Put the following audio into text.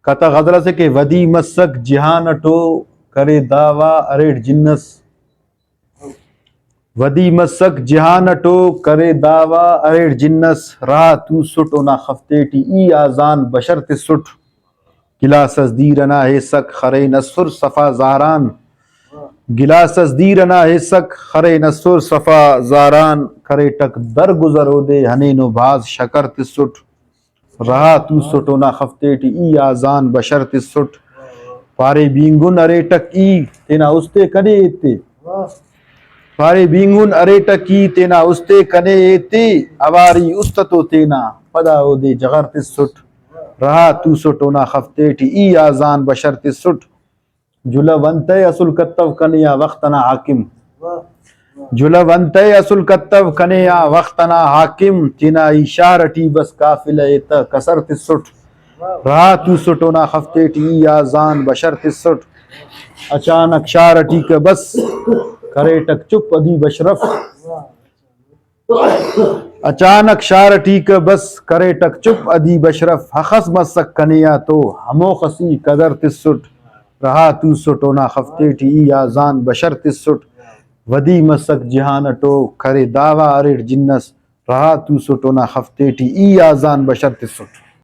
کتا غزلہ سے کہ ودی مسک جہان ٹو کرے دعویٰ اریٹ جنس، ودی مسک جہان ٹو کرے دعویٰ اریٹ جنس، راہ تو سٹ اونا خفتیٹی ای آزان بشر تے سٹ، گلاسس دیرنا ہے سک خرے نصر صفا زاران، گلاسس دیرنا ہے سک خرے نصر صفا زاران، کرے ٹک در گزرو دے ہنینو بھاز شکر تے سٹ، رہا تو سٹونا خفتیٹی ای آزان بشر تے سٹ، پارے بینگن ارے ٹک ای تینا استے کنے ایتے، پارے بینگن ارے ٹک ای تینا استے کنے ایتے، اواری استتو تینا پدا او دے جغر تے سٹ، رہا تو سٹونا خفتیٹی ای آزان بشر تے سٹ، جلا ونتے اصل کتو کنیا وقتنا حاکم، جلا ونتے اصل کتو کنیا وقتنا حاکم، تینا ای شارٹی بس قافلہ ایتا کسر تے سٹ، رہا تو سٹونا خفتیٹی ای آزان بشر تے سٹ، اچانک شارٹی کا بس کرے ٹک چپ ادی بشرف، اچانک شارٹی کا بس کرے ٹک چپ ادی بشرف، حخص مسک کنیا تو ہمو خسی قدر تے سٹ، رہا تو سٹونا خفتیٹی ای آزان بشر تے سٹ، ودی مسک جہان ٹو کرے دعویٰ اریٹ جنس، رہا تو سٹونا خفتیٹی ای آزان بشر تے سٹ۔